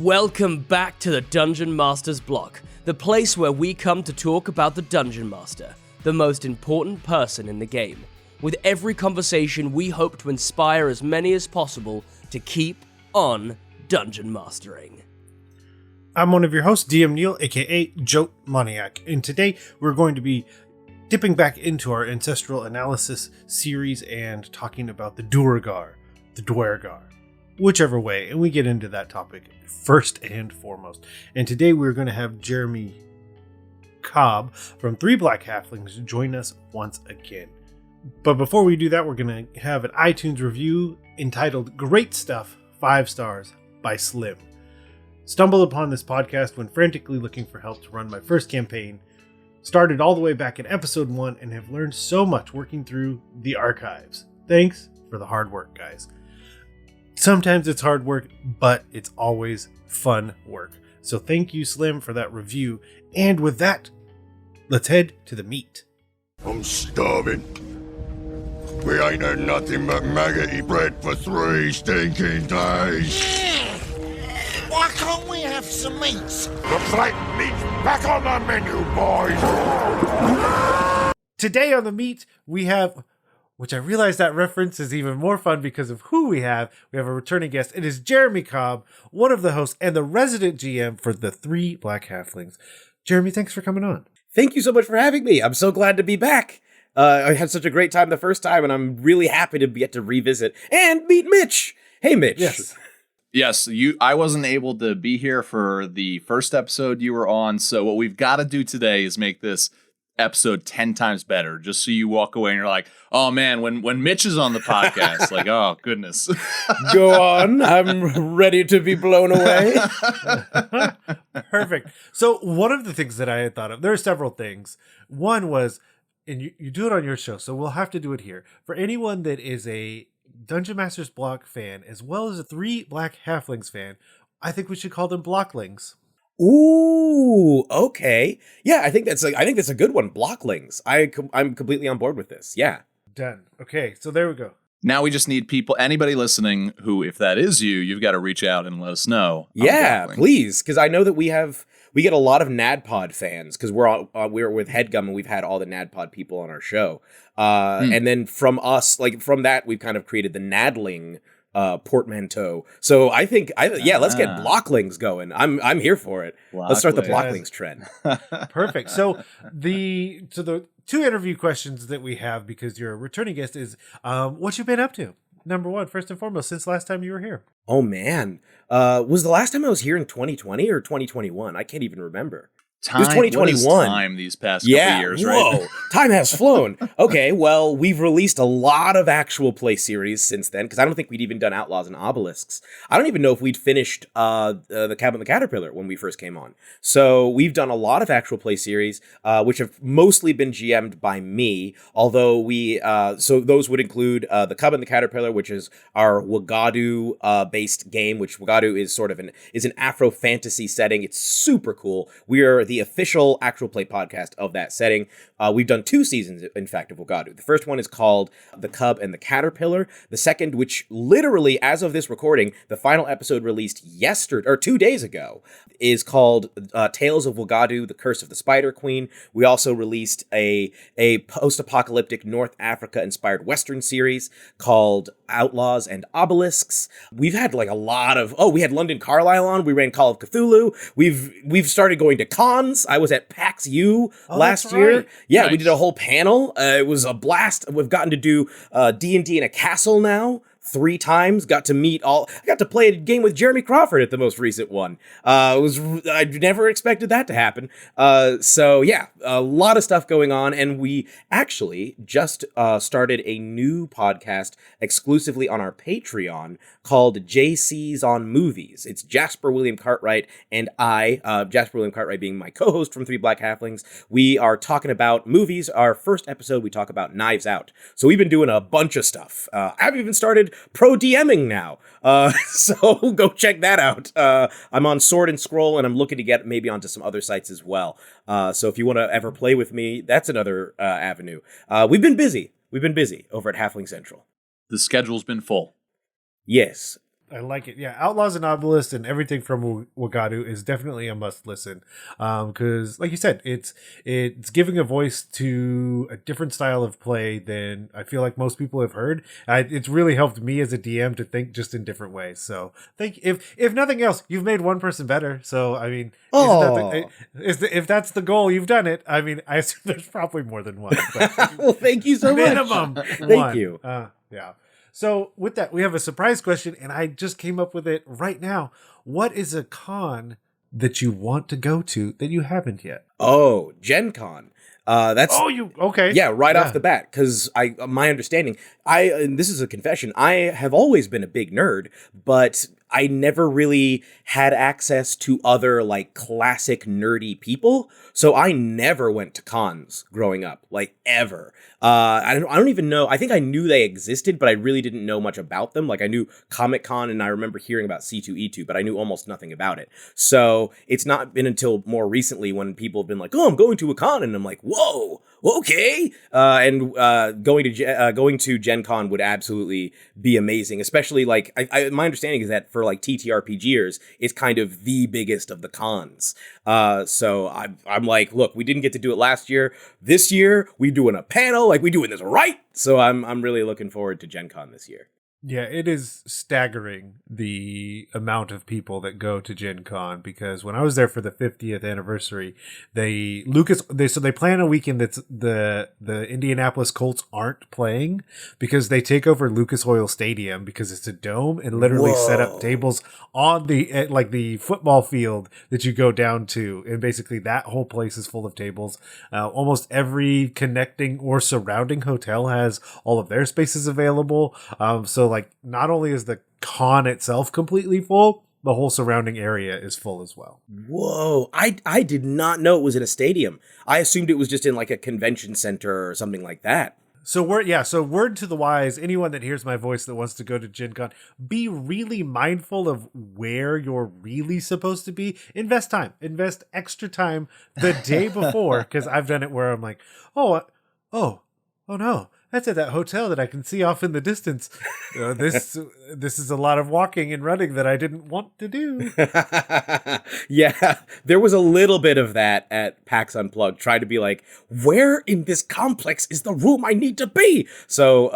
Welcome back to the Dungeon Master's Block, the place where we come to talk about the Dungeon Master, the most important person in the game. With every conversation, we hope to inspire as many as possible to keep on Dungeon Mastering. I'm one of your hosts, DM Neal, aka Joe Moniac, and today we're going to be dipping back into our Ancestral analysis series and talking about the Duergar, whichever way, and we get into that topic first and foremost. And today we're going to have Jeremy Cobb from Three Black Halflings join us once again. But before we do that, we're going to have an iTunes review entitled Great Stuff, 5 stars by Slim. Stumbled upon this podcast when frantically looking for help to run my first campaign. Started all the way back in episode 1 and have learned so much working through the archives. Thanks for the hard work, guys. Sometimes it's hard work, but it's always fun work. So thank you, Slim, for that review. And with that, let's head to the meat. I'm starving. We ain't had nothing but maggoty bread for 3 stinking days. Why can't we have some meat? The plate meat's back on the menu, boys. Today on the meat, we have, which I realize that reference is even more fun because of who we have. We have a returning guest. It is Jeremy Cobb, one of the hosts and the resident GM for the Three Black Halflings. Jeremy, thanks for coming on. Thank you so much for having me. I'm so glad to be back. I had such a great time the first time, and I'm really happy to get to revisit and meet Mitch. Hey, Mitch. Yes, I wasn't able to be here for the first episode you were on, so what we've got to do today is make this episode 10 times better, just so you walk away and you're like, oh man, when Mitch is on the podcast, like, oh goodness. Go on, I'm ready to be blown away. Perfect. So one of the things that I had thought of, there are several things. One was, and you do it on your show, so we'll have to do it here. For anyone that is a Dungeon Master's Block fan, as well as a Three Black Halflings fan, I think we should call them Blocklings. Ooh, okay. Yeah, I think that's a good one. Blocklings. I'm completely on board with this. Yeah. Done. Okay, so there we go. Now we just need people, anybody listening who, if that is you've got to reach out and let us know. Yeah, please, because I know that we get a lot of NADPOD fans because we're with HeadGum and we've had all the NADPOD people on our show. And then from us, like from that, we've kind of created the NADling portmanteau. So I think, let's get Blocklings going. I'm here for it. Let's start the Blocklings trend. Perfect. So the 2 interview questions that we have, because you're a returning guest, is what you've been up to. Number 1, first and foremost, since last time you were here. Oh man, was the last time I was here in 2020 or 2021? I can't even remember. It was 2021. Time these past couple years, right? Whoa, time has flown. Okay, well, we've released a lot of actual play series since then, because I don't think we'd even done Outlaws and Obelisks. I don't even know if we'd finished the Cab and the Caterpillar when we first came on. So we've done a lot of actual play series, which have mostly been GM'd by me, although so those would include the Cub and the Caterpillar, which is our Wagadu-based game, which Wagadu is sort of an Afro fantasy setting. It's super cool. We are the official actual play podcast of that setting. We've done 2 seasons, in fact, of Wagadu. The first one is called The Cub and the Caterpillar. The second, which literally, as of this recording, the final episode released 2 days ago, is called Tales of Wagadu, The Curse of the Spider Queen. We also released a post-apocalyptic North Africa-inspired Western series called Outlaws and Obelisks. We've had like a lot of, we had London Carlisle on. We ran Call of Cthulhu. We've started going to cons. I was at PAX U last year. Right. Yeah, Nice. We did a whole panel. It was a blast. We've gotten to do D&D in a castle now 3 times. I got to play a game with Jeremy Crawford at the most recent one. I never expected that to happen. So yeah, a lot of stuff going on, and we actually just started a new podcast exclusively on our Patreon called JC's on Movies. It's Jasper William Cartwright and I, Jasper William Cartwright being my co-host from Three Black Halflings. We are talking about movies. Our first episode, we talk about Knives Out. So we've been doing a bunch of stuff. I've even started pro DMing now. So go check that out. I'm on Sword and Scroll, and I'm looking to get maybe onto some other sites as well. So if you want to ever play with me, that's another avenue. We've been busy over at Halfling Central. The schedule's been full. Yes. I like it. Yeah, Outlaws and Obelisks and everything from Wagadu is definitely a must listen. Because, like you said, it's giving a voice to a different style of play than I feel like most people have heard. It's really helped me as a DM to think just in different ways. So, if nothing else, you've made one person better. So, I mean, if that's the goal, you've done it. I mean, I assume there's probably more than one. But well, thank you so much. Minimum. Thank you. Yeah. So with that, we have a surprise question, and I just came up with it right now. What is a con that you want to go to that you haven't yet? Oh, Gen Con. That's okay? Yeah, off the bat, because my understanding, and this is a confession, I have always been a big nerd, but I never really had access to other like classic nerdy people, so I never went to cons growing up, like ever. I don't even know. I think I knew they existed, but I really didn't know much about them. Like I knew Comic Con, and I remember hearing about C2E2, but I knew almost nothing about it. So it's not been until more recently when people have been like, "Oh, I'm going to a con," and I'm like, "Whoa, okay." Going to Gen Con would absolutely be amazing, especially like my understanding is that for like TTRPGers, it's kind of the biggest of the cons. So I'm like, look, we didn't get to do it last year. This year, we doing a panel, like we doing this right. So I'm really looking forward to Gen Con this year. Yeah, it is staggering the amount of people that go to Gen Con, because when I was there for the 50th anniversary, they plan a weekend that's the Indianapolis Colts aren't playing because they take over Lucas Oil Stadium because it's a dome and literally set up tables on the football field that you go down to, and basically that whole place is full of tables. Almost every connecting or surrounding hotel has all of their spaces available. So like not only is the con itself completely full, the whole surrounding area is full as well. Whoa, I did not know it was in a stadium. I assumed it was just in like a convention center or something like that. So word to the wise, anyone that hears my voice that wants to go to Gen Con, be really mindful of where you're really supposed to be. Invest extra time the day before, because I've done it where I'm like, oh no, that's at that hotel that I can see off in the distance. This is a lot of walking and running that I didn't want to do. Yeah, there was a little bit of that at PAX Unplugged. Trying to be like, where in this complex is the room I need to be? So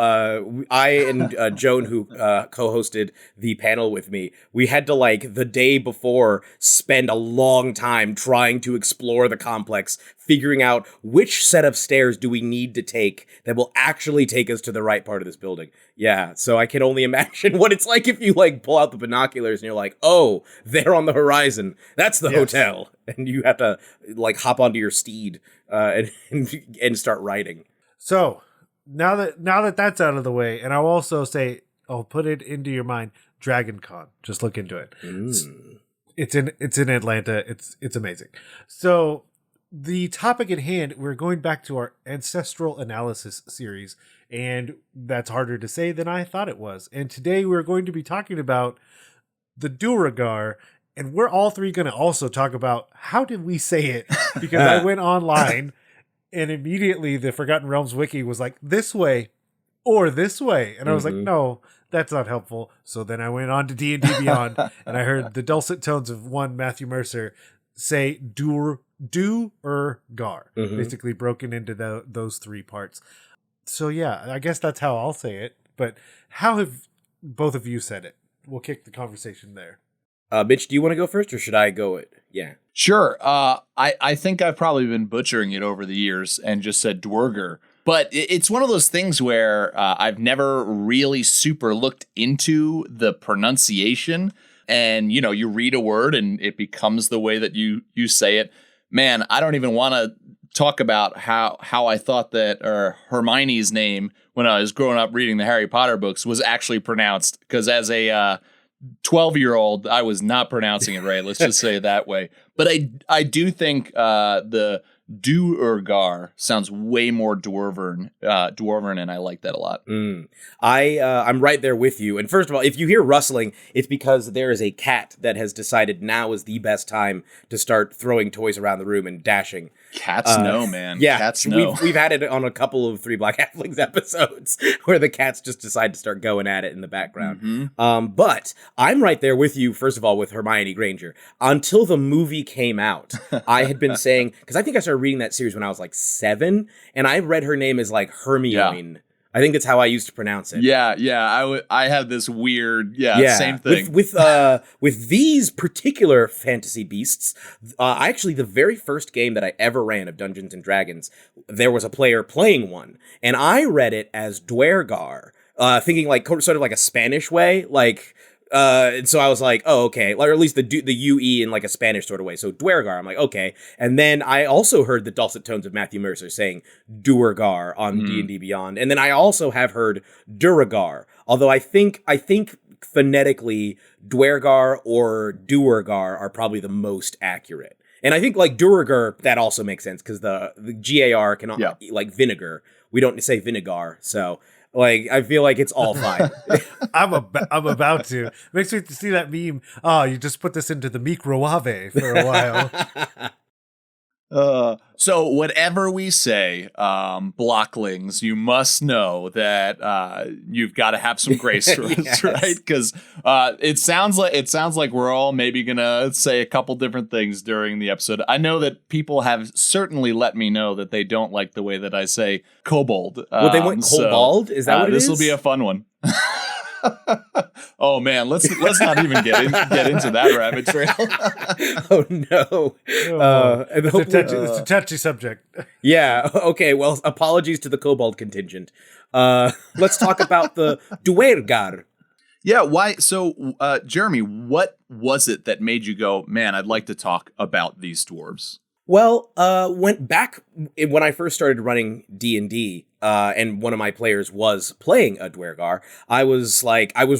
I and Joan, who co-hosted the panel with me, we had to like the day before spend a long time trying to explore the complex, figuring out which set of stairs do we need to take that will actually take us to the right part of this building. Yeah, so I can only imagine what it's like if you like pull out the binoculars and you're like, oh, there on the horizon, that's the hotel, and you have to like hop onto your steed and start riding. So now that that's out of the way, and I'll also say, I'll put it into your mind, Dragon Con. Just look into it. It's in Atlanta. It's amazing. So the topic at hand, we're going back to our Ancestral analysis series, and that's harder to say than I thought it was. And today we're going to be talking about the Duergar, and we're all three going to also talk about how did we say it, because I went online and immediately the Forgotten Realms wiki was like, this way or this way. And I was like, no, that's not helpful. So then I went on to D&D Beyond and I heard the dulcet tones of one Matthew Mercer say Duergar, basically broken into those three parts. So yeah, I guess that's how I'll say it. But how have both of you said it? We'll kick the conversation there. Mitch, do you want to go first, or should I go it? Yeah. Sure. I think I've probably been butchering it over the years and just said Duergar. But it's one of those things where I've never really super looked into the pronunciation. And, you read a word and it becomes the way that you say it. Man, I don't even want to talk about how I thought that Hermione's name when I was growing up reading the Harry Potter books was actually pronounced. Because as a 12-year-old, I was not pronouncing it right. Let's just say it that way. But I do think the Duergar sounds way more dwarven, and I like that a lot. I'm right there with you. And first of all, if you hear rustling, it's because there is a cat that has decided now is the best time to start throwing toys around the room and dashing. Cats know, man. Yeah, Cats know. We've had it on a couple of Three Black Halflings episodes where the cats just decide to start going at it in the background. But I'm right there with you, first of all, with Hermione Granger. Until the movie came out, I had been saying, because I think I started reading that series when I was like 7, and I read her name as like Hermione. I think that's how I used to pronounce it. Yeah. I had this weird, same thing. With these particular fantasy beasts, actually the very first game that I ever ran of Dungeons and Dragons, there was a player playing one, and I read it as Duergar, thinking like sort of like a Spanish way, like. And so I was like, oh, okay, or at least the UE in like a Spanish sort of way. So Duergar, I'm like, okay. And then I also heard the dulcet tones of Matthew Mercer saying Duergar on D&D Beyond. And then I also have heard Duergar, although I think phonetically Duergar or Duergar are probably the most accurate. And I think like Duergar, that also makes sense because the GAR can like vinegar. We don't say vinegar, so. Like, I feel like it's all fine. I'm about to. Makes me see that meme. Oh, you just put this into the microwave for a while. So whatever we say, blocklings, you must know that you've got to have some grace for us, right? Because it sounds like we're all maybe gonna say a couple different things during the episode. I know that people have certainly let me know that they don't like the way that I say kobold. Well, they went kobold. Is that what it is? This will be a fun one. Oh man, let's not even get into that rabbit trail. Oh no, it's a touchy subject. Yeah. Okay. Well, apologies to the kobold contingent. Let's talk about the Duergar. Yeah. Why? So, Jeremy, what was it that made you go, man, I'd like to talk about these dwarves? Well, when I first started running D&D, and one of my players was playing a Duergar, I was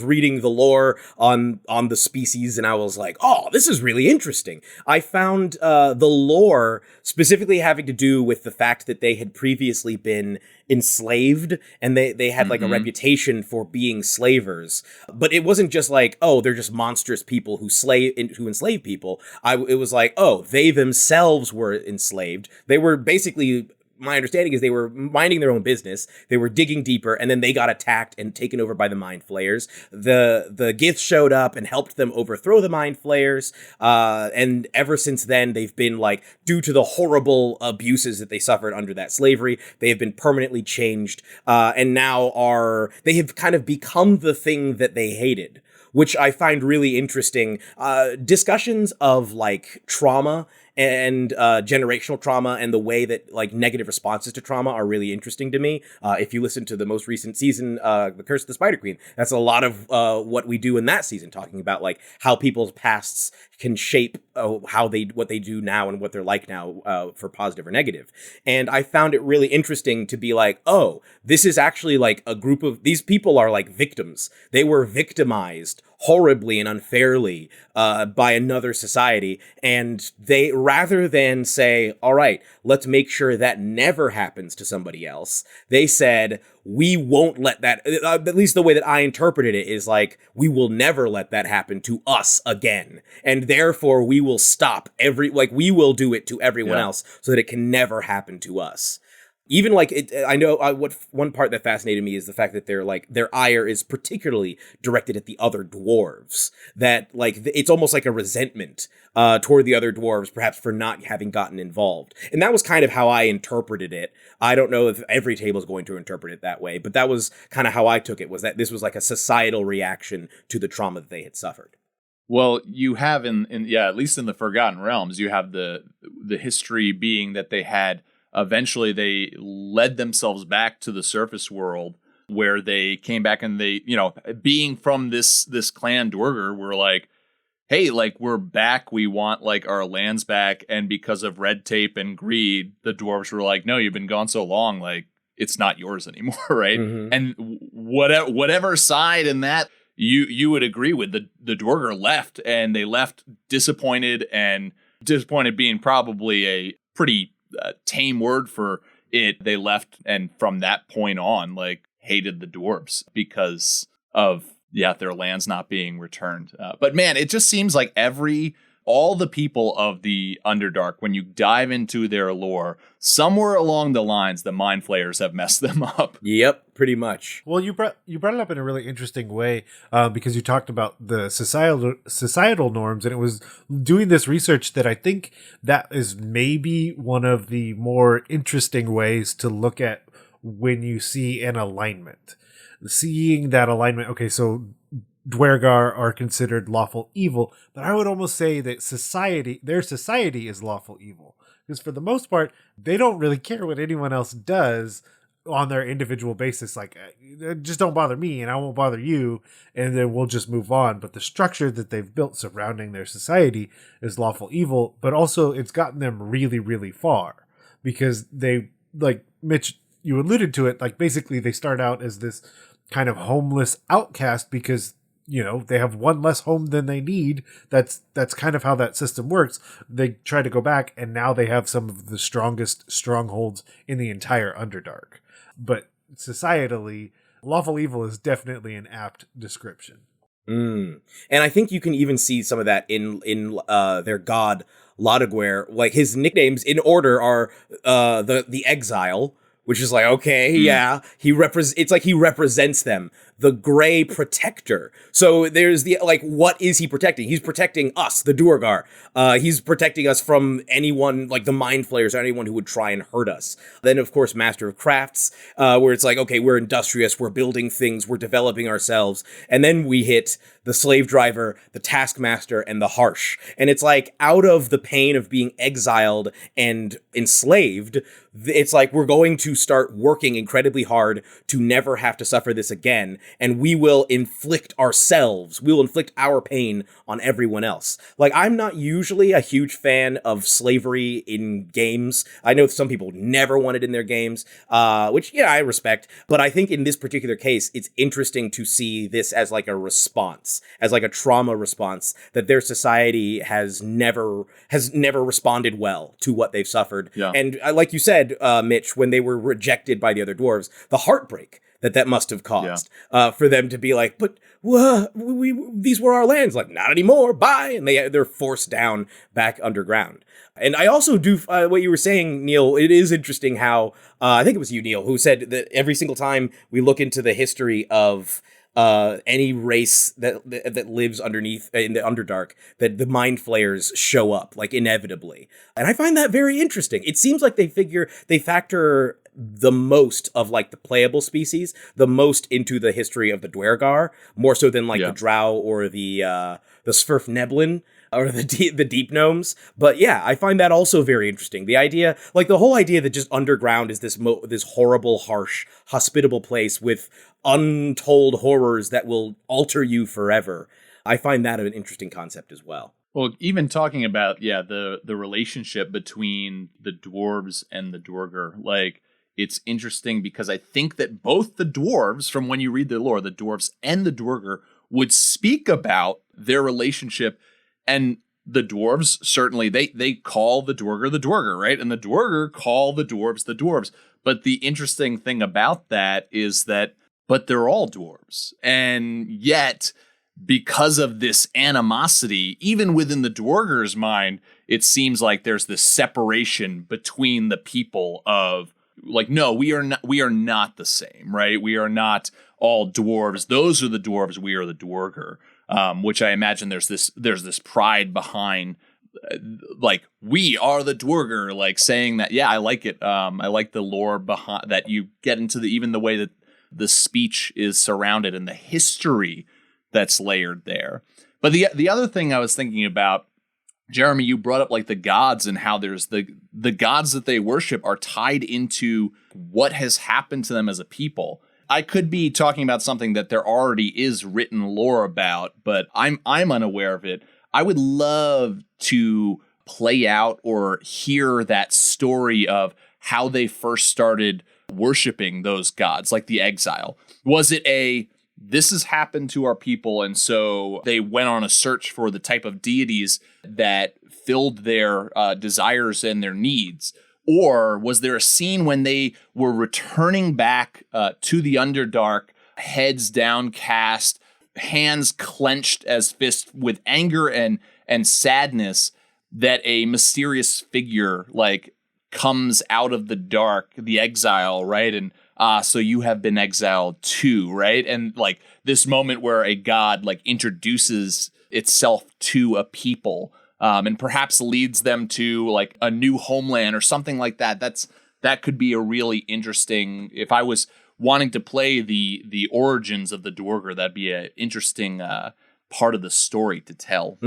reading the lore on the species, and I was like, oh, this is really interesting. I found the lore specifically having to do with the fact that they had previously been enslaved, and they had like a reputation for being slavers. But it wasn't just like, oh, they're just monstrous people who enslave people. It was like, oh, they themselves were enslaved. They were basically, my understanding is they were minding their own business. They were digging deeper, and then they got attacked and taken over by the mind flayers. The Gith showed up and helped them overthrow the mind flayers. And ever since then, they've been like, due to the horrible abuses that they suffered under that slavery, they have been permanently changed. And now they have kind of become the thing that they hated, which I find really interesting. Discussions of like trauma and generational trauma and the way that like negative responses to trauma are really interesting to me. If you listen to the most recent season, The Curse of the Spider Queen, that's a lot of what we do in that season, talking about like how people's pasts can shape what they do now and what they're like now for positive or negative. And I found it really interesting to be like, oh, this is actually like a group of these people are like victims. They were victimized horribly and unfairly by another society, and they, rather than say, all right, let's make sure that never happens to somebody else, they said, we won't let that, at least the way that I interpreted it is like, we will never let that happen to us again, and therefore we will stop we will do it to everyone else so that it can never happen to us. Even like I know what one part that fascinated me is the fact that their ire is particularly directed at the other dwarves. That like it's almost like a resentment toward the other dwarves, perhaps for not having gotten involved. And that was kind of how I interpreted it. I don't know if every table is going to interpret it that way, but that was kind of how I took it. Was that this was like a societal reaction to the trauma that they had suffered. Well, you have in at least in the Forgotten Realms, you have the history being that they had. Eventually, they led themselves back to the surface world where they came back and they, being from this clan Duergar, were like, hey, like, we're back. We want like our lands back. And because of red tape and greed, the dwarves were like, no, you've been gone so long. Like, it's not yours anymore. Right. Mm-hmm. And whatever side in that you would agree with, the Duergar left, and they left disappointed being probably a pretty tame word for it. They left, and from that point on, like, hated the dwarves because of their lands not being returned. But man, it just seems like every all the people of the Underdark, when you dive into their lore, somewhere along the lines, the Mind Flayers have messed them up. Yep, pretty much. Well, you brought it up in a really interesting way because you talked about the societal norms, and it was doing this research that I think that is maybe one of the more interesting ways to look at when you see an alignment. Seeing that alignment, okay, so Duergar are considered lawful evil, but I would almost say that their society is lawful evil. Because for the most part, they don't really care what anyone else does on their individual basis. Like, just don't bother me and I won't bother you, and then we'll just move on. But the structure that they've built surrounding their society is lawful evil, but also it's gotten them really, really far. Because they, like Mitch, you alluded to it, like basically they start out as this kind of homeless outcast because they have one less home than they need. That's kind of how that system works. They try to go back, and now they have some of the strongest strongholds in the entire Underdark. But societally, lawful evil is definitely an apt description. And I think you can even see some of that in their god Ladoguer. Like, his nicknames in order are the Exile, which is like, okay, yeah, it's like he represents them. The Gray Protector. So there's the, like, what is he protecting? He's protecting us, the Duergar. He's protecting us from anyone, like the Mind Flayers, or anyone who would try and hurt us. Then, of course, Master of Crafts, where it's like, okay, we're industrious, we're building things, we're developing ourselves. And then we hit the Slave Driver, the Taskmaster, and the Harsh. And it's like, out of the pain of being exiled and enslaved, it's like, we're going to start working incredibly hard to never have to suffer this again. And we will inflict our pain on everyone else. Like, I'm not usually a huge fan of slavery in games. I know some people never want it in their games, which, I respect. But I think in this particular case, it's interesting to see this as like a response, as like a trauma response, that their society has never responded well to what they've suffered. Yeah. And like you said, Mitch, when they were rejected by the other dwarves, the heartbreak that must have caused for them to be like, but these were our lands. Like, not anymore. Bye. And they're forced down back underground. And I also do what you were saying, Neal. It is interesting how I think it was you, Neal, who said that every single time we look into the history of any race that lives underneath in the Underdark, that the Mind Flayers show up, like, inevitably. And I find that very interesting. It seems like they factor the most of, like, the playable species, the most into the history of the Duergar, more so than, like, the Drow or the Svirfneblin or the Deep Gnomes. But yeah, I find that also very interesting. The idea, like, the whole idea that just underground is this horrible, harsh, hospitable place with untold horrors that will alter you forever. I find that an interesting concept as well. Well, even talking about, the relationship between the dwarves and the Duergar, like, it's interesting because I think that both the dwarves, from when you read their lore, the dwarves and the Duergar would speak about their relationship. And the dwarves, certainly, they call the Duergar, right? And the Duergar call the dwarves. But the interesting thing about that is that, but they're all dwarves. And yet, because of this animosity, even within the Duergar's mind, it seems like there's this separation between the people of, like, no, we are not the same, right? We are not all dwarves. Those are the dwarves. We are the Duergar, which I imagine there's this pride behind, like, we are the Duergar, like, saying that. Yeah, I like it. I like the lore behind that. You get into even the way that the speech is surrounded and the history that's layered there. But the other thing I was thinking about, Jeremy, you brought up, like, the gods and how there's the gods that they worship are tied into what has happened to them as a people. I could be talking about something that there already is written lore about, but I'm unaware of it. I would love to play out or hear that story of how they first started worshiping those gods, like the Exile. Was it this has happened to our people, and so they went on a search for the type of deities that filled their desires and their needs? Or was there a scene when they were returning back to the Underdark, heads downcast, hands clenched as fists with anger and and sadness that a mysterious figure like comes out of the dark, the exile, right? And so you have been exiled too, right? And like this moment where a god like introduces itself to a people, and perhaps leads them to like a new homeland or something like that. That could be a really interesting. If I was wanting to play the origins of the Duergar, that'd be an interesting part of the story to tell.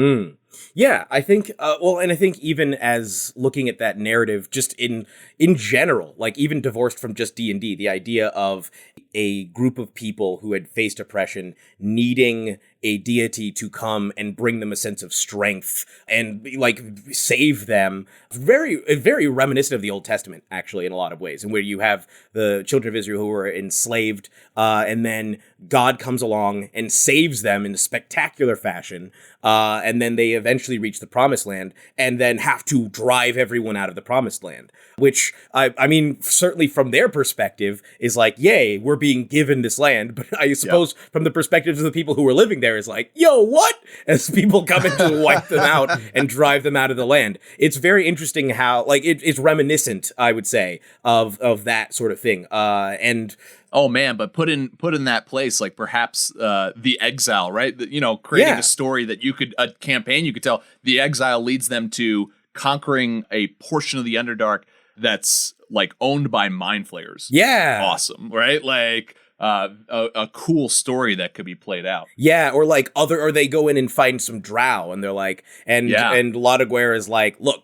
Yeah, I think, and I think even as looking at that narrative, just in general, like even divorced from just D&D, the idea of a group of people who had faced oppression needing a deity to come and bring them a sense of strength and like save them, very reminiscent of the Old Testament, actually, in a lot of ways, and where you have the children of Israel who were enslaved, and then God comes along and saves them in a spectacular fashion, and then they eventually reach the promised land and then have to drive everyone out of the promised land, which I mean, certainly from their perspective is like, yay, we're being given this land. But I suppose from the perspectives of the people who were living there is like, yo, what? As people come in to wipe them out and drive them out of the land. It's very interesting how like it's reminiscent, I would say, of that sort of thing. And oh man, but put in that place, like perhaps the exile, right? Creating a story that a campaign you could tell. The exile leads them to conquering a portion of the Underdark that's like owned by mind flayers. Yeah, awesome, right? Like a cool story that could be played out. Yeah, or like or they go in and find some drow, and they're like, and Ladoguer is like, look.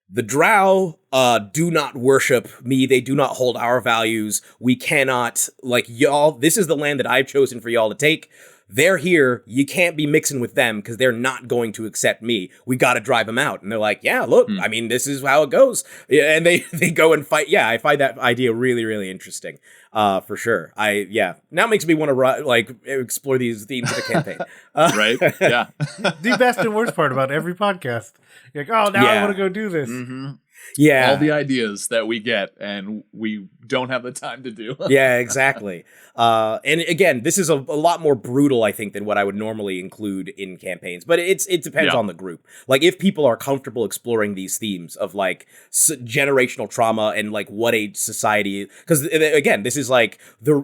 The drow do not worship me. They do not hold our values. We cannot, like, y'all, this is the land that I've chosen for y'all to take. They're here. You can't be mixing with them because they're not going to accept me. We got to drive them out. And they're like, yeah, look, I mean, this is how it goes. Yeah, and they go and fight. Yeah, I find that idea really, really interesting. For sure. Now makes me want to explore these themes of the campaign. Right? Yeah. The best and worst part about every podcast. You're like, oh, now I want to go do this. Mm-hmm. Yeah. All the ideas that we get and we don't have the time to do. Yeah, exactly. And again, this is a lot more brutal, I think, than what I would normally include in campaigns. But it depends on the group. Like, if people are comfortable exploring these themes of, like, generational trauma and, like, what a society... Because, again, this is, like,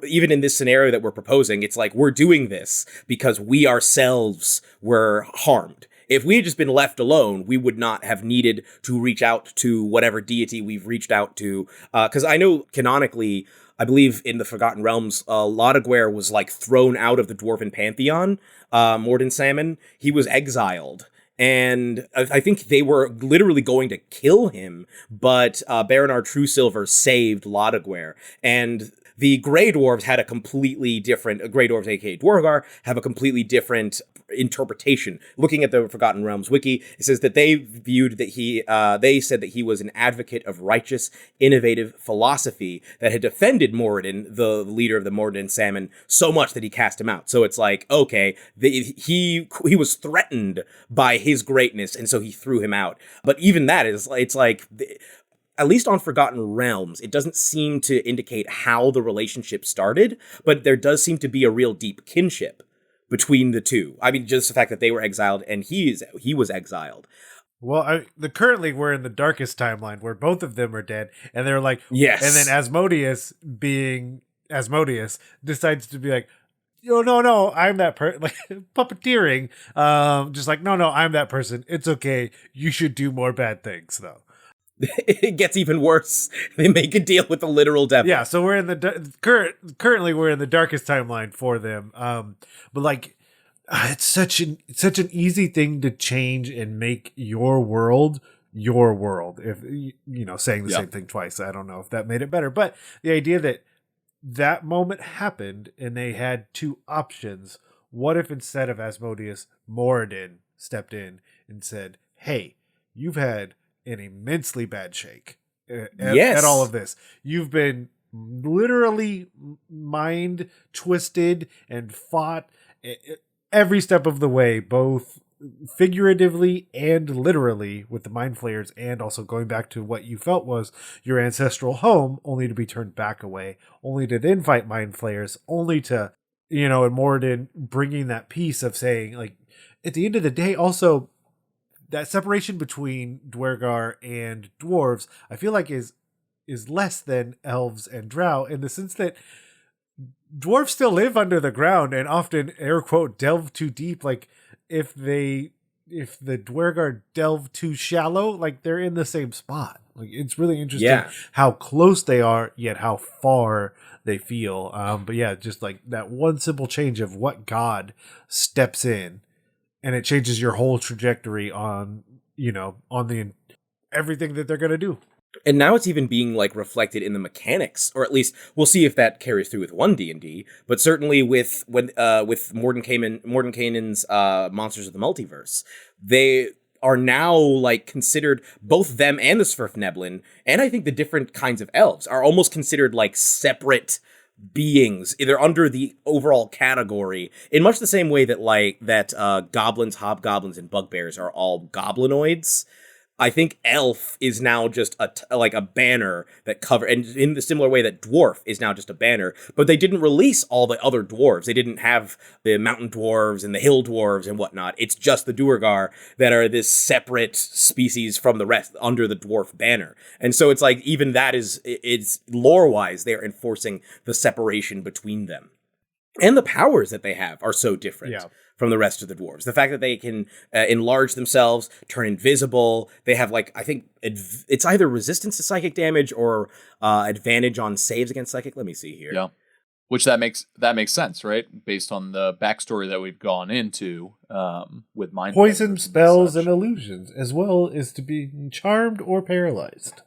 even in this scenario that we're proposing, it's like, we're doing this because we ourselves were harmed. If we had just been left alone, we would not have needed to reach out to whatever deity we've reached out to. Because I know canonically, I believe in the Forgotten Realms, Ladoguer was like thrown out of the Dwarven Pantheon. Morden Salmon, he was exiled. And I think they were literally going to kill him, but Baronar Truesilver saved Ladoguer. And the Grey Dwarves had a completely different, Grey Dwarves, aka Duergar, have a completely different interpretation. Looking at the Forgotten Realms wiki, it says that they viewed that they said that he was an advocate of righteous, innovative philosophy that had defended Moradin, the leader of the Moradin Salmon, so much that he cast him out. So it's like, okay, he was threatened by his greatness, and so he threw him out. But even that is, it's like... At least on Forgotten Realms, it doesn't seem to indicate how the relationship started, but there does seem to be a real deep kinship between the two. I mean, just the fact that they were exiled and he was exiled. Well, currently we're in the darkest timeline where both of them are dead, and they're like, yes. And then Asmodeus, being Asmodeus, decides to be like, no, I'm that person, like puppeteering. Just like, no, I'm that person. It's okay. You should do more bad things, though. It gets even worse. They make a deal with the literal devil. Yeah, so we're in the currently we're in the darkest timeline for them. But like, it's such an easy thing to change and make your world. If saying the same thing twice, I don't know if that made it better. But the idea that moment happened and they had two options. What if instead of Asmodeus, Moradin stepped in and said, "Hey, you've had an immensely bad shake at all of this. You've been literally mind twisted and fought every step of the way, both figuratively and literally with the mind flayers, and also going back to what you felt was your ancestral home, only to be turned back away, only to then fight mind flayers, only to, and Moradin bringing that piece of saying, like, at the end of the day, also, that separation between Duergar and dwarves, I feel like is less than elves and drow, in the sense that dwarves still live under the ground and often, air quote, delve too deep. Like if the Duergar delve too shallow, like they're in the same spot. Like it's really interesting how close they are, yet how far they feel. But yeah, just like that one simple change of what god steps in, and it changes your whole trajectory on the everything that they're gonna do. And now it's even being like reflected in the mechanics, or at least we'll see if that carries through with 1D&D, but certainly with Mordenkainen's Monsters of the Multiverse, they are now like considered, both them and the Svirfneblin, and I think the different kinds of elves are almost considered like separate beings, either under the overall category, in much the same way that goblins, hobgoblins, and bugbears are all goblinoids. I think elf is now just a banner that cover, and in the similar way that dwarf is now just a banner, but they didn't release all the other dwarves. They didn't have the mountain dwarves and the hill dwarves and whatnot. It's just the Duergar that are this separate species from the rest under the dwarf banner. And so it's like, even that it's lore-wise, they're enforcing the separation between them. And the powers that they have are so different from the rest of the dwarves. The fact that they can enlarge themselves, turn invisible. They have I think it's either resistance to psychic damage or advantage on saves against psychic. Let me see here. Yeah, which that makes sense, right? Based on the backstory that we've gone into with mind poison spells and illusions, as well as to be charmed or paralyzed.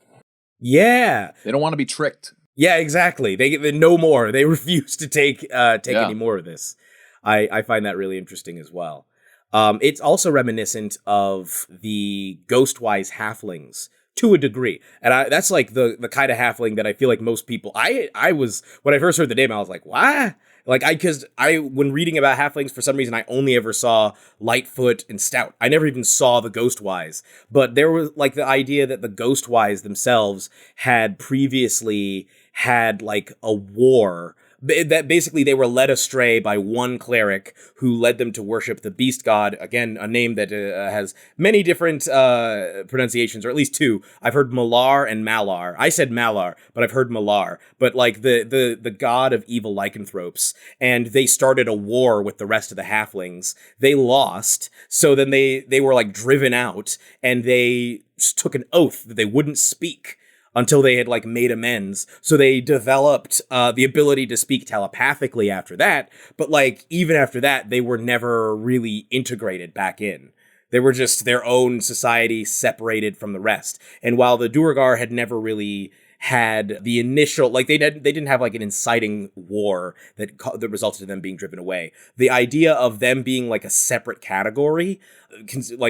Yeah, they don't want to be tricked. Yeah, exactly. They no more. They refuse to take any more of this. I find that really interesting as well. It's also reminiscent of the Ghostwise halflings to a degree, and that's like the kind of halfling that I feel like most people. I was, when I first heard the name, I was like, what? Because when reading about halflings, for some reason, I only ever saw Lightfoot and Stout. I never even saw the Ghostwise. But there was the idea that the Ghostwise themselves had previously had a war, that basically they were led astray by one cleric who led them to worship the beast god. Again, a name that has many different pronunciations, or at least two. I've heard Malar and Malar. I said Malar, but I've heard Malar. But the god of evil lycanthropes. And they started a war with the rest of the halflings. They lost, so then they were driven out, and they took an oath that they wouldn't speak until they had made amends. So they developed the ability to speak telepathically after that. But even after that, they were never really integrated back in. They were just their own society separated from the rest. And while the Duergar had never really had the initial, they didn't have an inciting war that resulted in them being driven away. The idea of them being a separate category,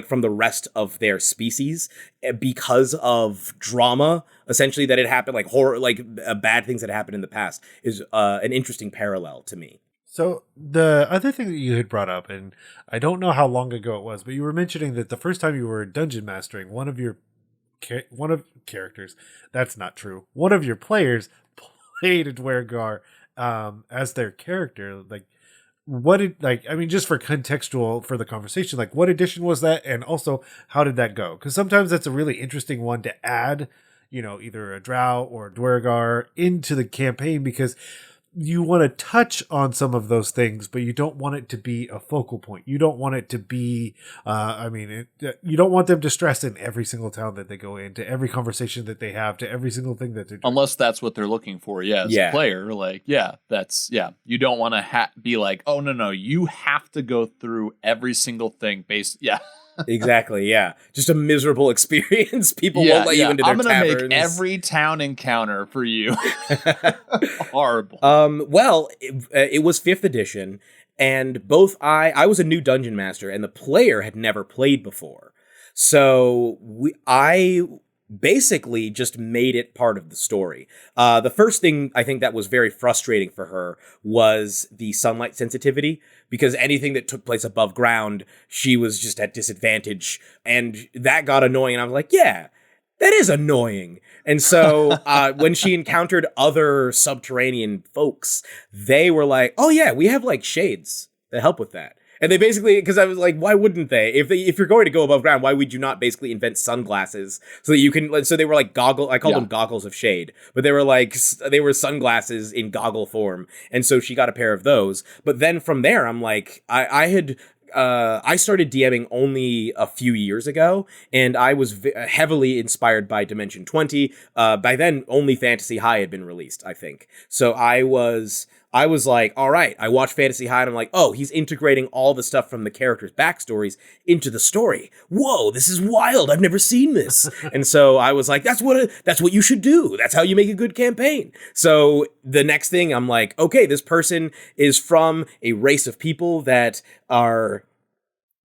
from the rest of their species, because of drama, essentially, that had happened, horror, bad things that happened in the past, is an interesting parallel to me. So the other thing that you had brought up, and I don't know how long ago it was, but you were mentioning that the first time you were dungeon mastering, one of characters, that's not true, one of your players played a Duergar as their character. What did, just for contextual for the conversation, what edition was that, and also how did that go? Because sometimes that's a really interesting one to add, either a drow or a Duergar into the campaign, because you want to touch on some of those things, but you don't want it to be a focal point. You don't want it to be, you don't want them to stress in every single town that they go in, to every conversation that they have, to every single thing that they're doing. Unless that's what they're looking for, as a player. You don't want to be oh, no, you have to go through every single thing Exactly, yeah. Just a miserable experience. People won't let you into their taverns. I'm going to make every town encounter for you. Horrible. Well, it was 5th edition, and both I was a new dungeon master, and the player had never played before. So I basically just made it part of the story. The first thing I think that was very frustrating for her was the sunlight sensitivity, because anything that took place above ground, she was just at disadvantage, and that got annoying. And I was like, yeah, that is annoying. And so when she encountered other subterranean folks, they were like, oh yeah, we have shades that help with that. And they basically, because I was like, why wouldn't they? If you're going to go above ground, why would you not basically invent sunglasses so that you can? So they were like goggle. I called them goggles of shade, but they were sunglasses in goggle form. And so she got a pair of those. But then from there, I'm like, I started DMing only a few years ago, and I was heavily inspired by Dimension 20. By then, only Fantasy High had been released, I think. So I was like, all right, I watched Fantasy High, and I'm like, oh, he's integrating all the stuff from the characters' backstories into the story. Whoa, this is wild. I've never seen this. And so I was like, that's what you should do. That's how you make a good campaign. So the next thing, I'm like, okay, this person is from a race of people that are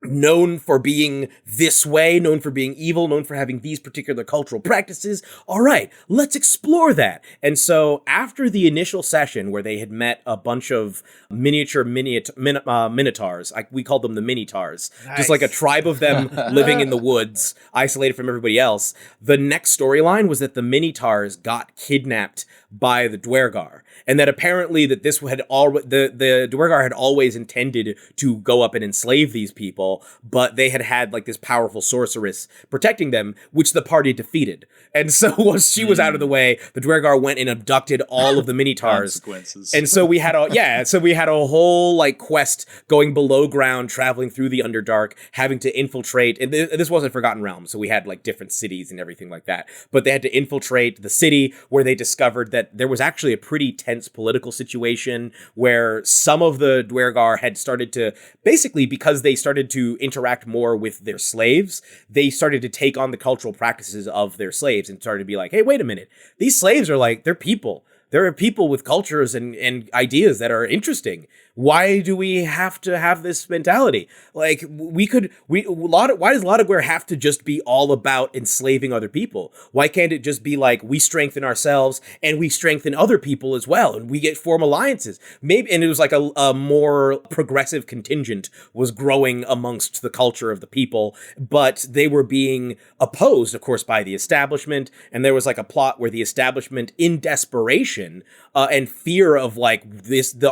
known for being this way, known for being evil, known for having these particular cultural practices. All right, let's explore that. And so after the initial session where they had met a bunch of miniature minotaurs, we called them the Minitars, nice. Just like a tribe of them living in the woods, isolated from everybody else. The next storyline was that the Minitars got kidnapped by the Duergar, and that apparently that this had the Duergar had always intended to go up and enslave these people, but they had like this powerful sorceress protecting them, which the party defeated. And so once she was out of the way, the Duergar went and abducted all of the Minitars. Consequences. And so we had a whole like quest going below ground, traveling through the Underdark, having to infiltrate. And this wasn't Forgotten Realms, so we had like different cities and everything like that. But they had to infiltrate the city, where they discovered that there was actually a pretty tense political situation where some of the Duergar had started to, basically because they started to interact more with their slaves, they started to take on the cultural practices of their slaves and started to be like, hey, wait a minute, these slaves are like, they're people. There are people with cultures and ideas that are interesting. Why do we have to have this mentality? Like, why does Lodogware have to just be all about enslaving other people? Why can't it just be like, we strengthen ourselves and we strengthen other people as well, and we form alliances? Maybe, and it was like a more progressive contingent was growing amongst the culture of the people, but they were being opposed, of course, by the establishment, and there was like a plot where the establishment, in desperation and fear of like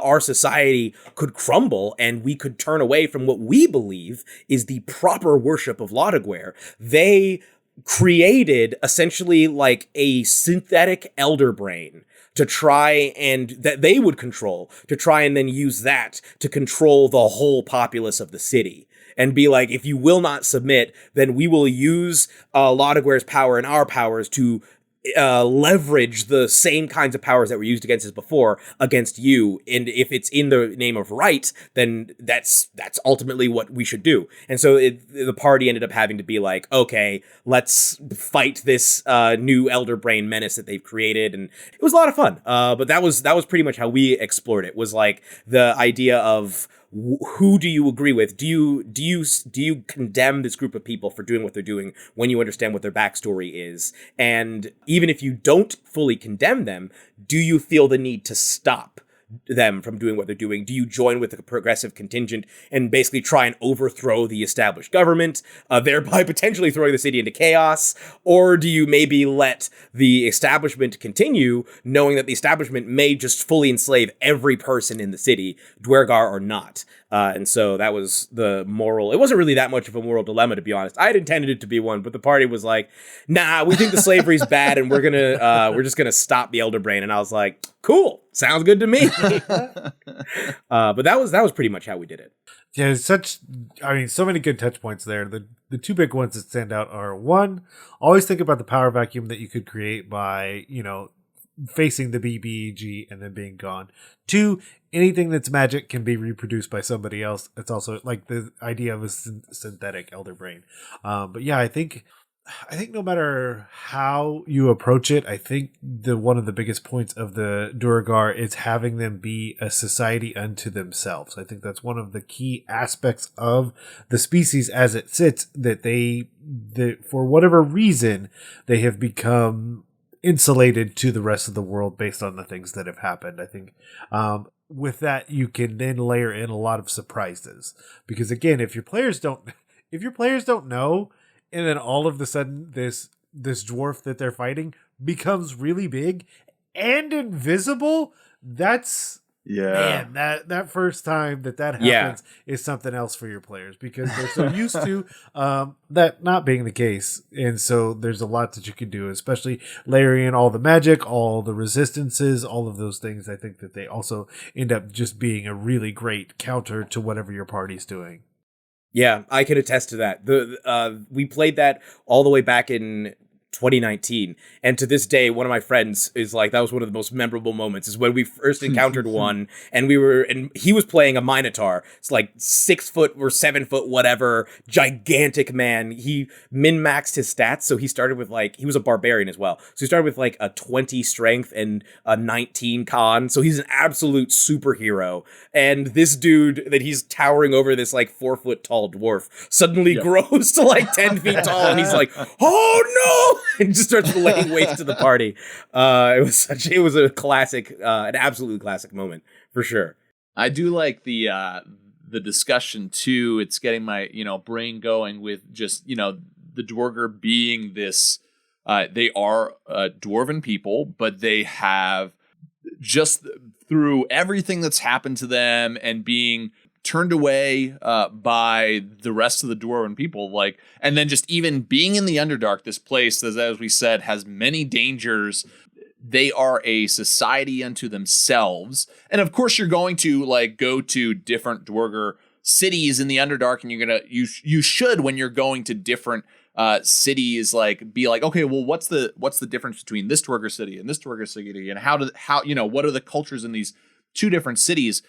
our society could crumble and we could turn away from what we believe is the proper worship of Lodogware, they created essentially like a synthetic elder brain to try and that they would control, to try and then use that to control the whole populace of the city. And be like, if you will not submit, then we will use Lodogware's power and our powers to leverage the same kinds of powers that were used against us before against you. And if it's in the name of right, then that's ultimately what we should do. And so the party ended up having to be like, okay, let's fight this new Elder Brain menace that they've created. And it was a lot of fun. But that was pretty much how we explored it, was like the idea of, who do you agree with? Do you condemn this group of people for doing what they're doing when you understand what their backstory is? And even if you don't fully condemn them, do you feel the need to stop them from doing what they're doing? Do you join with the progressive contingent and basically try and overthrow the established government, thereby potentially throwing the city into chaos? Or do you maybe let the establishment continue, knowing that the establishment may just fully enslave every person in the city, Duergar or not? And so that was the moral. It wasn't really that much of a moral dilemma, to be honest. I had intended it to be one, but the party was like, nah, we think the slavery's bad and we're just gonna stop the Elder Brain. And I was like, cool, sounds good to me. But that was pretty much how we did it. Yeah, so many good touch points there. The two big ones that stand out are, one, always think about the power vacuum that you could create by, facing the BBEG and then being gone. Two, anything that's magic can be reproduced by somebody else. It's also like the idea of a synthetic Elder Brain. But yeah, I think no matter how you approach it, I think one of the biggest points of the Duergar is having them be a society unto themselves. I think that's one of the key aspects of the species as it sits, that for whatever reason, they have become insulated to the rest of the world based on the things that have happened. I think with that, you can then layer in a lot of surprises, because again, if your players don't know, and then all of a sudden this dwarf that they're fighting becomes really big and invisible, that's Yeah. Man, that first time that happens Yeah. is something else for your players because they're so used to that not being the case. And so there's a lot that you can do, especially layering in all the magic, all the resistances, all of those things. I think that they also end up just being a really great counter to whatever your party's doing. Yeah, I can attest to that. We played that all the way back in 2019, and to this day, one of my friends is like, that was one of the most memorable moments. Is when we first encountered one, and he was playing a Minotaur. It's like 6 foot or 7 foot, whatever, gigantic man. He min-maxed his stats, so he started with he was a barbarian as well. So he started with a 20 strength and a 19 con. So he's an absolute superhero. And this dude that he's towering over, this 4 foot tall dwarf, suddenly grows to 10 feet tall, and he's like, oh no! And just starts laying waste to the party. It was a classic, an absolute classic moment for sure. I do like the discussion too. It's getting my brain going with just the Duergar being this. They are dwarven people, but they have just through everything that's happened to them and being turned away by the rest of the dwarven people, and then just even being in the Underdark, this place, as we said, has many dangers. They are a society unto themselves, and of course you're going to go to different Duergar cities in the Underdark, and you should, when you're going to different cities, be okay, well, what's the difference between this Duergar city and this Duergar city, and how what are the cultures in these two different cities?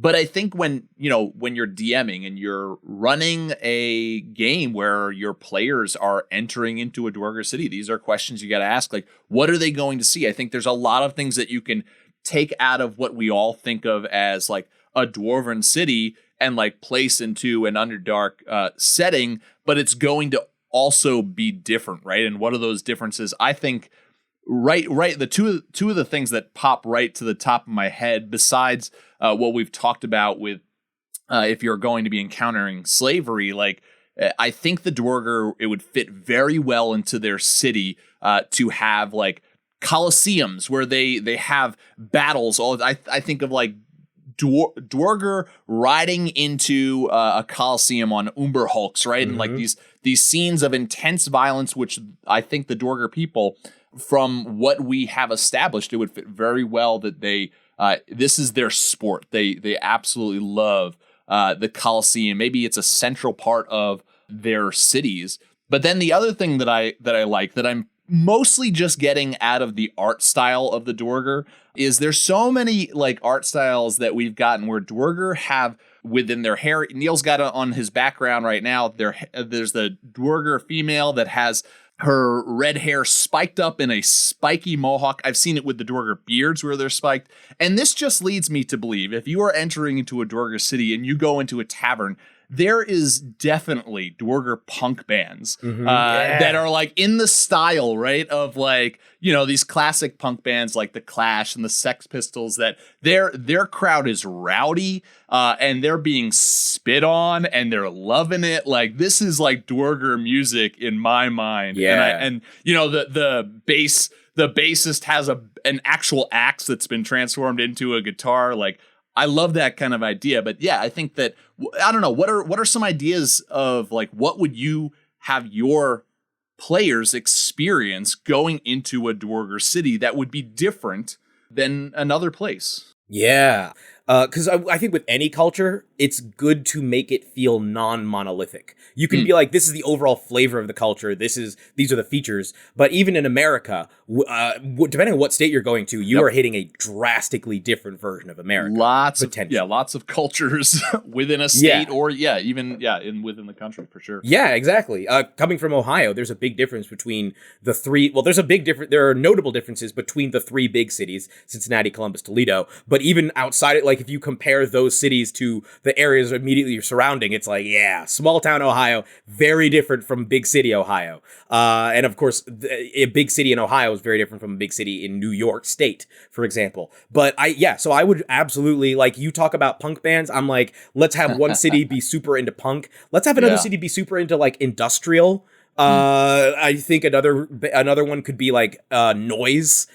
But I think when you're DMing and you're running a game where your players are entering into a Duergar city, these are questions you got to ask. What are they going to see? I think there's a lot of things that you can take out of what we all think of as a dwarven city and place into an Underdark setting, but it's going to also be different, right? And what are those differences? I think right. The two of the things that pop right to the top of my head, besides what we've talked about with if you're going to be encountering slavery, I think the Duergar, it would fit very well into their city to have coliseums where they have battles. I think of Duergar riding into a coliseum on Umberhulks, right? Mm-hmm. And these scenes of intense violence, which I think the Duergar people, from what we have established, it would fit very well that this is their sport. They absolutely love the Colosseum. Maybe it's a central part of their cities. But then the other thing that I like, that I'm mostly just getting out of the art style of the Duergar, is there's so many art styles that we've gotten where Duergar have within their hair. Neal's got it on his background right now. There's the Duergar female that has her red hair spiked up in a spiky mohawk. I've seen it with the Duergar beards where they're spiked. And this just leads me to believe, if you are entering into a Duergar city and you go into a tavern, there is definitely Duergar punk bands that are in the style, right, of these classic punk bands like the Clash and the Sex Pistols, that their crowd is rowdy and they're being spit on and they're loving it. This is Duergar music in my mind. Yeah. And the bassist has an actual axe that's been transformed into a guitar. I love that kind of idea. But yeah, I think that, I don't know, what are some ideas of what would you have your players experience going into a Duergar city that would be different than another place? Yeah. Because I think with any culture, it's good to make it feel non-monolithic. You can be this is the overall flavor of the culture. These are the features. But even in America, depending on what state you're going to, you are hitting a drastically different version of America. Lots of cultures within a state, or within the country for sure. Yeah, exactly. Coming from Ohio, there's a big difference between the three. Well, there are notable differences between the three big cities: Cincinnati, Columbus, Toledo. But even outside it, if you compare those cities to the areas immediately surrounding, it's small town Ohio, very different from big city Ohio. And of course, a big city in Ohio is very different from a big city in New York State, for example. But so I would absolutely, you talk about punk bands, I'm let's have one city be super into punk. Let's have another city be super into industrial. I think another one could be like noise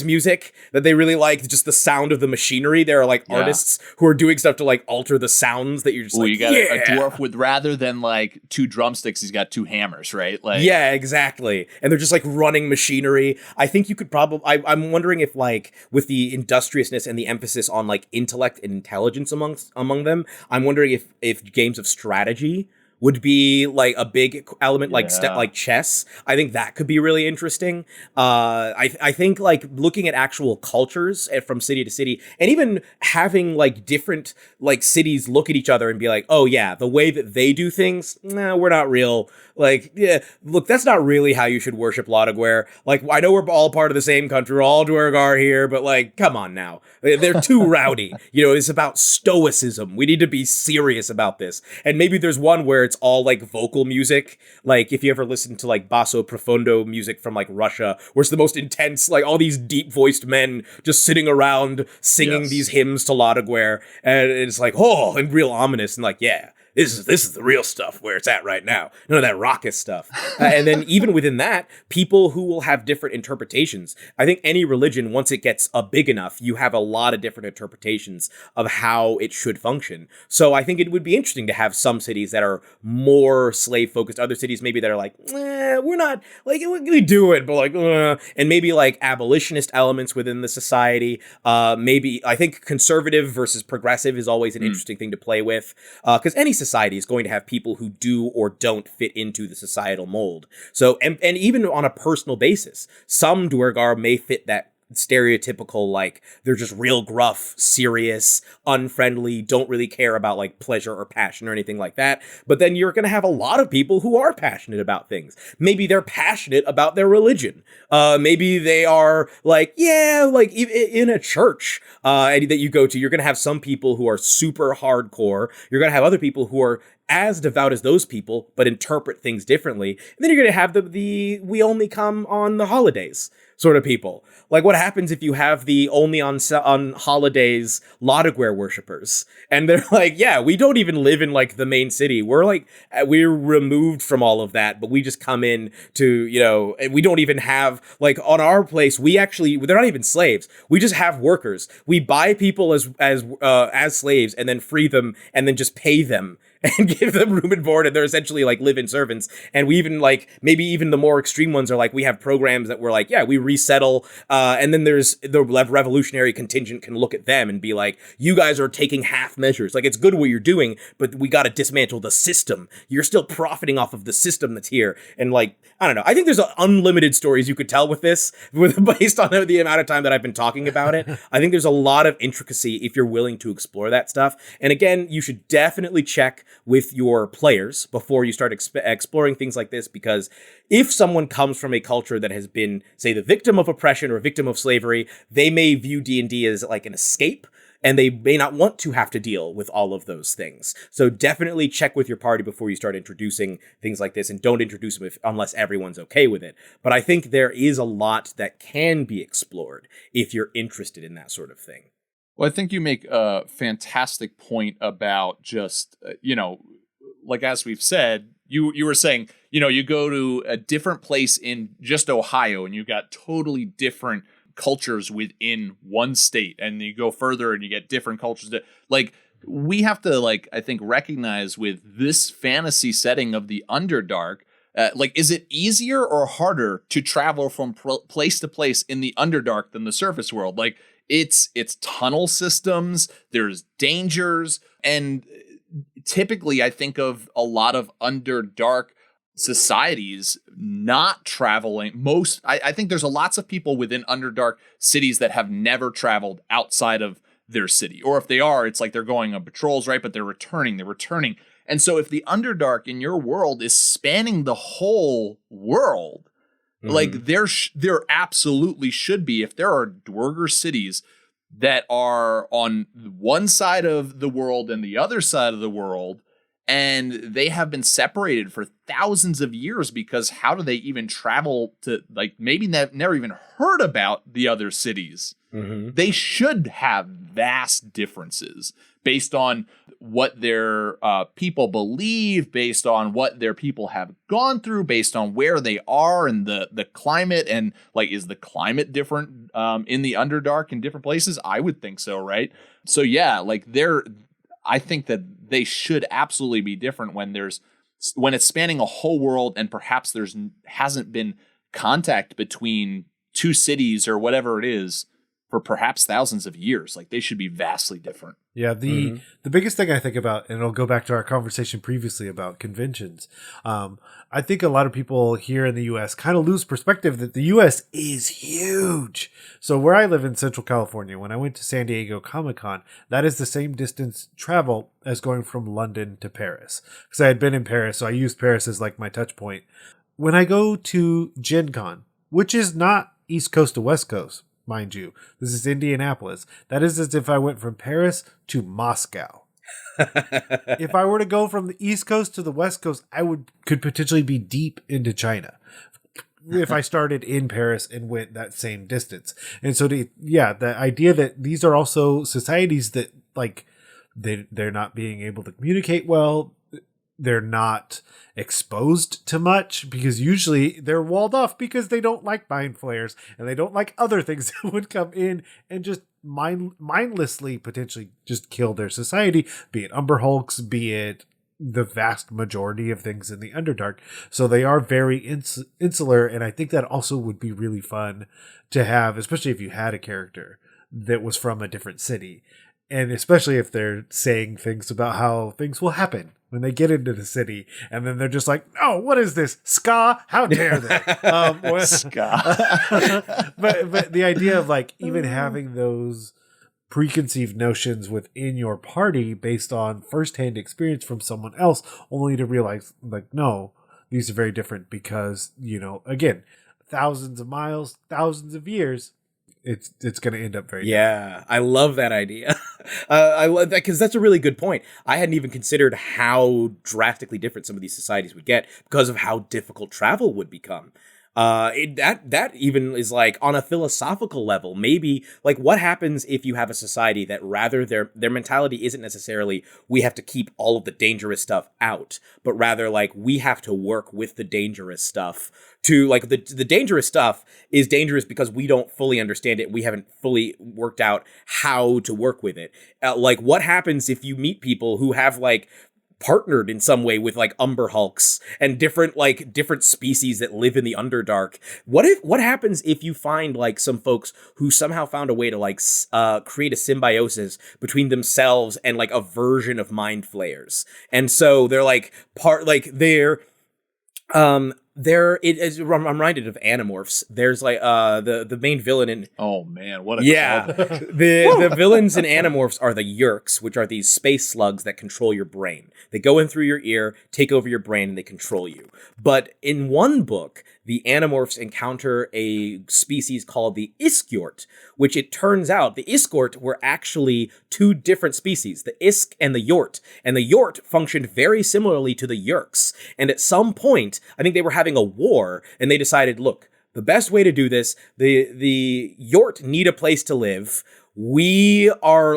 music that they really like, just the sound of the machinery. There are like artists who are doing stuff to like alter the sounds that you're just you got a dwarf with, rather than like 2 drumsticks, he's got 2 hammers, right? Like, yeah, exactly. And they're just like running machinery. I think you could probably, I'm wondering if like with the industriousness and the emphasis on like intellect and intelligence among them, I'm wondering if games of strategy would be like a big element, like like chess. I think that could be really interesting. I think like looking at actual cultures from city to city, and even having like different like cities look at each other and be like, oh yeah, the way that they do things, nah, we're not real. Like, yeah, look, that's not really how you should worship Laudagware. Like, I know we're all part of the same country, we're all Duergar here, but like, come on now. They're too rowdy. You know, it's about stoicism. We need to be serious about this. And maybe there's one where it's all like vocal music. Like if you ever listen to like basso profundo music from like Russia, where it's the most intense, like all these deep voiced men just sitting around singing these hymns to Laudagware. And it's like, oh, and real ominous and like, yeah. This is the real stuff where it's at right now. None of that raucous stuff. And then even within that, people who will have different interpretations. I think any religion, once it gets big enough, you have a lot of different interpretations of how it should function. So I think it would be interesting to have some cities that are more slave focused. Other cities maybe that are like, we're not, like, we do it, but like, and maybe like abolitionist elements within the society. Maybe, I think conservative versus progressive is always an interesting thing to play with. Because any society is going to have people who do or don't fit into the societal mold. So, and even on a personal basis, some Duergar may fit that stereotypical, like, they're just real gruff, serious, unfriendly, don't really care about like pleasure or passion or anything like that. But then you're going to have a lot of people who are passionate about things. Maybe they're passionate about their religion. Maybe they are like, yeah, like in a church that you go to, you're going to have some people who are super hardcore. You're going to have other people who are as devout as those people, but interpret things differently. And then you're going to have the we only come on the holidays sort of people. Like, what happens if you have the only on holidays Laudagware worshippers? And they're like, yeah, we don't even live in like the main city. We're like, we're removed from all of that, but we just come in to, you know, and we don't even have, like, on our place, they're not even slaves. We just have workers. We buy people as slaves and then free them and then just pay them and give them room and board, and they're essentially like live-in servants. And we even like, maybe even the more extreme ones are like, we have programs that we're like, yeah, we resettle, and then there's the revolutionary contingent can look at them and be like, you guys are taking half measures. Like, it's good what you're doing, but we got to dismantle the system. You're still profiting off of the system that's here. And like, I don't know. I think there's unlimited stories you could tell with this, based on the amount of time that I've been talking about it. I think there's a lot of intricacy if you're willing to explore that stuff. And again, you should definitely check with your players before you start exploring things like this, because if someone comes from a culture that has been, say, the victim of oppression or a victim of slavery, they may view D&D as like an escape, and they may not want to have to deal with all of those things. So definitely check with your party before you start introducing things like this, and don't introduce them unless everyone's okay with it. But I think there is a lot that can be explored if you're interested in that sort of thing. Well, I think you make a fantastic point about just, like, as we've said, you were saying, you go to a different place in just Ohio and you got totally different cultures within one state, and you go further and you get different cultures. Like, we have to, like, I think, recognize with this fantasy setting of the Underdark, like, is it easier or harder to travel from place to place in the Underdark than the surface world? Like, it's tunnel systems, there's dangers, and typically I think of a lot of Underdark societies not traveling. I think there's lots of people within Underdark cities that have never traveled outside of their city. Or if they are, it's like they're going on patrols, right? But they're returning. And so if the Underdark in your world is spanning the whole world, like there absolutely should be, if there are Duergar cities that are on one side of the world and the other side of the world, and they have been separated for thousands of years because how do they even travel to, like, maybe never even heard about the other cities? Mm-hmm. They should have vast differences based on what their people believe, based on what their people have gone through, based on where they are and the climate. And like, is the climate different in the Underdark in different places? I would think so, right? So yeah, like I think that they should absolutely be different when it's spanning a whole world and perhaps hasn't been contact between two cities or whatever it is for perhaps thousands of years. Like, they should be vastly different. Yeah, the biggest thing I think about, and it'll go back to our conversation previously about conventions, I think a lot of people here in the U.S. kind of lose perspective that the U.S. is huge. So where I live in Central California, when I went to San Diego Comic-Con, that is the same distance travel as going from London to Paris. Because I had been in Paris, so I used Paris as like my touch point. When I go to Gen Con, which is not East Coast to West Coast, mind you, this is Indianapolis. That is as if I went from Paris to Moscow. If I were to go from the East Coast to the West Coast, could potentially be deep into China if I started in Paris and went that same distance. And so, the idea that these are also societies that, like, they're not being able to communicate well. They're not exposed to much because usually they're walled off because they don't like mind flayers and they don't like other things that would come in and just mindlessly potentially just kill their society, be it Umber Hulks, be it the vast majority of things in the Underdark. So they are very insular, and I think that also would be really fun to have, especially if you had a character that was from a different city. And especially if they're saying things about how things will happen when they get into the city, and then they're just like, "Oh, what is this? Ska? How dare they?" Ska. but the idea of, like, even having those preconceived notions within your party based on firsthand experience from someone else, only to realize, like, no, these are very different because, again, thousands of miles, thousands of years. It's going to end up very different. I love that idea. I love that because that's a really good point. I hadn't even considered how drastically different some of these societies would get because of how difficult travel would become. That even is, like, on a philosophical level, maybe, like, what happens if you have a society that rather their mentality isn't necessarily we have to keep all of the dangerous stuff out, but rather, like, we have to work with the dangerous stuff to, like, the dangerous stuff is dangerous because we don't fully understand it. We haven't fully worked out how to work with it. Like, what happens if you meet people who have, like, partnered in some way with, like, Umber Hulks and different species that live in the Underdark? What happens if you find, like, some folks who somehow found a way to, like, create a symbiosis between themselves and, like, a version of mind flayers, and so they're, like, I'm reminded of Animorphs. There's, like, the main villain in... Oh, man, what a club. The villains in Animorphs are the Yeerks, which are these space slugs that control your brain. They go in through your ear, take over your brain, and they control you. But in one book, the Animorphs encounter a species called the Iskyort, which it turns out the Iskyort were actually two different species, the Isk and the Yort. And the Yort functioned very similarly to the Yeerks. And at some point, I think they were having a war, and they decided, look, the best way to do this, the Yort need a place to live. We are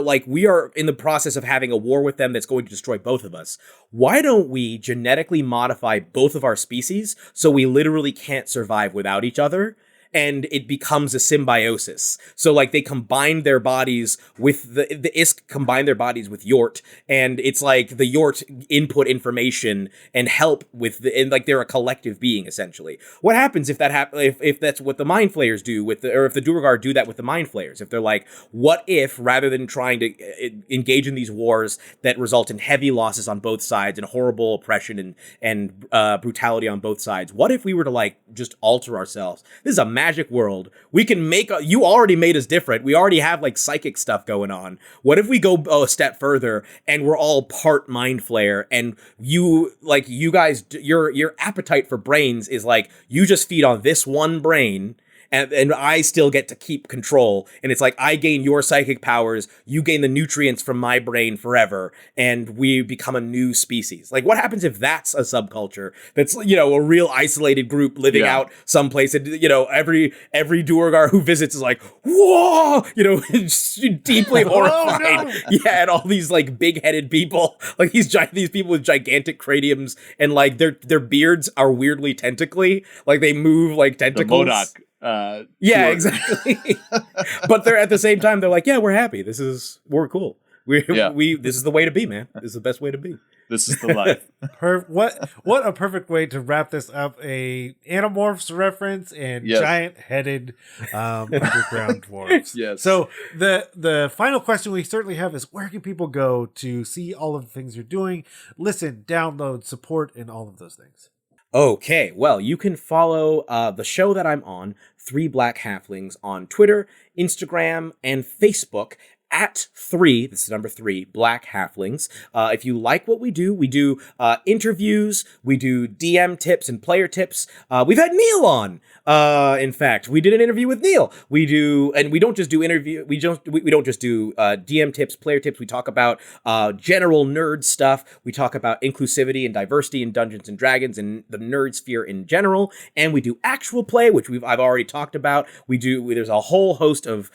in the process of having a war with them that's going to destroy both of us. Why don't we genetically modify both of our species so we literally can't survive without each other? And it becomes a symbiosis. So, like, they combine their bodies with the Isk combine their bodies with Yort, and it's like the Yort input information and help with and like they're a collective being essentially. What happens if that if that's what the Mind Flayers do or if the Duergar do that with the Mind Flayers? If they're like, what if rather than trying to engage in these wars that result in heavy losses on both sides and horrible oppression and brutality on both sides, what if we were to, like, just alter ourselves? This is a magic world. We can you already made us different. We already have, like, psychic stuff going on. What if we go a step further and we're all part Mind Flayer, and you guys, your appetite for brains is like, you just feed on this one brain, and I still get to keep control. And it's like, I gain your psychic powers, you gain the nutrients from my brain forever, and we become a new species. Like, what happens if that's a subculture that's, you know, a real isolated group living out someplace, and, you know, every Duergar who visits is like, whoa, you know, deeply horrified. No. Yeah, and all these like big-headed people, like these people with gigantic craniums, and like their beards are weirdly tentacly, like they move like tentacles. The Modoc. Yeah, exactly. But they're at the same time, they're like, yeah, we're happy. We're cool. This is the way to be, man. This is the best way to be. This is the life. What a perfect way to wrap this up. A Animorphs reference and giant-headed underground dwarves. Yes. So the final question we certainly have is, where can people go to see all of the things you're doing, listen, download, support, and all of those things? Okay, well, you can follow the show that I'm on, 3 Black Halflings, on Twitter, Instagram, and Facebook at 3, this is number 3, Black Halflings. If you like what we do interviews, we do DM tips and player tips. We've had Neal on. In fact, we did an interview with Neal. We don't just do DM tips, player tips. We talk about general nerd stuff. We talk about inclusivity and diversity in Dungeons and Dragons and the nerd sphere in general. And we do actual play, which I've already talked about. There's a whole host of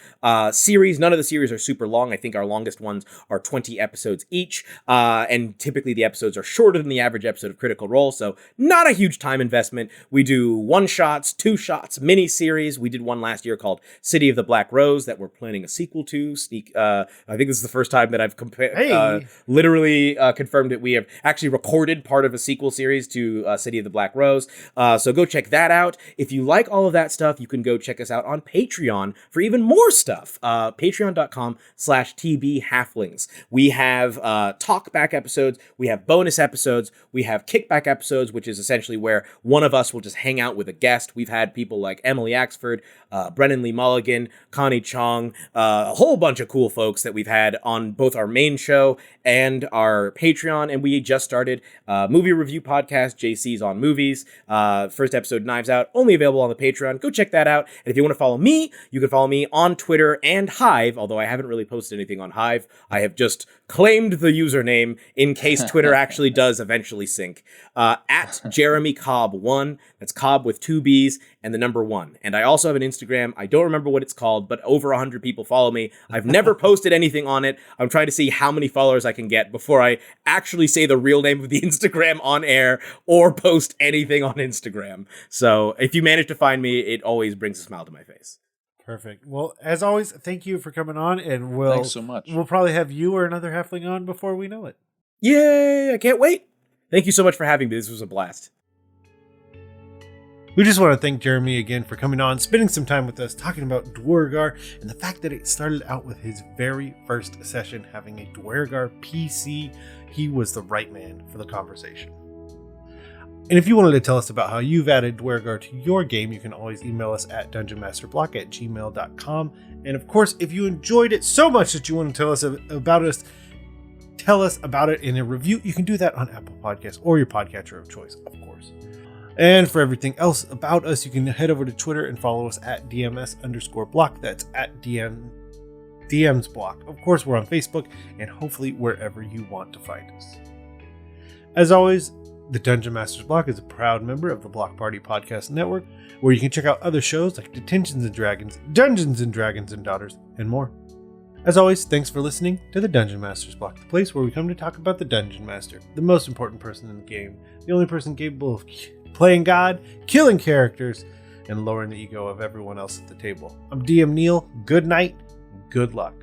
series. None of the series are super long. I think our longest ones are 20 episodes each. And typically the episodes are shorter than the average episode of Critical Role. So not a huge time investment. We do 1-shots, 2-shots, mini-series. We did one last year called City of the Black Rose that we're planning a sequel to. I think this is the first time that I've literally confirmed that we have actually recorded part of a sequel series to City of the Black Rose. So go check that out. If you like all of that stuff, you can go check us out on Patreon for even more stuff. Patreon.com/TB Halflings. We have talkback episodes. We have bonus episodes. We have kickback episodes, which is essentially where one of us will just hang out with a guest. We've had people like Emily Axford, Brennan Lee Mulligan, Connie Chong, a whole bunch of cool folks that we've had on both our main show and our Patreon. And we just started a movie review podcast, JC's on Movies. First episode, Knives Out, only available on the Patreon. Go check that out. And if you want to follow me, you can follow me on Twitter and Hive, although I haven't really posted anything on Hive. I have just claimed the username in case Twitter actually does eventually sync. At Jeremy Cobb 1. That's Cobb with 2 B's and the number 1. And I also have an Instagram. I don't remember what it's called, but over 100 people follow me. I've never posted anything on it. I'm trying to see how many followers I can get before I actually say the real name of the Instagram on air or post anything on Instagram. So if you manage to find me, it always brings a smile to my face. Perfect. Well, as always, thank you for coming on, and thanks so much. We'll probably have you or another halfling on before we know it. Yay! I can't wait. Thank you so much for having me. This was a blast. We just want to thank Jeremy again for coming on, spending some time with us, talking about Duergar, and the fact that it started out with his very first session having a Duergar PC. He was the right man for the conversation. And if you wanted to tell us about how you've added Duergar to your game, you can always email us at dungeonmasterblock@gmail.com. And of course, if you enjoyed it so much that you want to tell us about it in a review, you can do that on Apple Podcasts or your podcatcher of choice, of course. And for everything else about us, you can head over to Twitter and follow us at DMS_block. That's at DMsBlock. Of course, we're on Facebook and hopefully wherever you want to find us. As always, the Dungeon Masters Block is a proud member of the Block Party Podcast Network, where you can check out other shows like Detentions and Dragons, Dungeons and Dragons and Daughters, and more. As always, thanks for listening to the Dungeon Masters Block, the place where we come to talk about the Dungeon Master, the most important person in the game, the only person capable of playing God, killing characters, and lowering the ego of everyone else at the table. I'm DM Neal. Good night, good luck.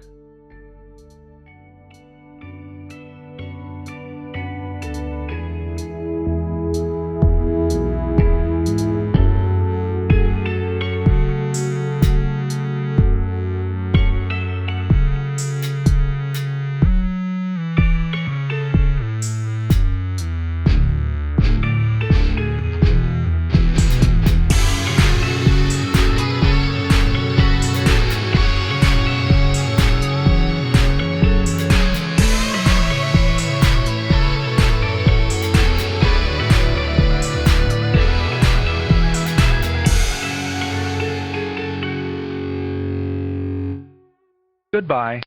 Goodbye.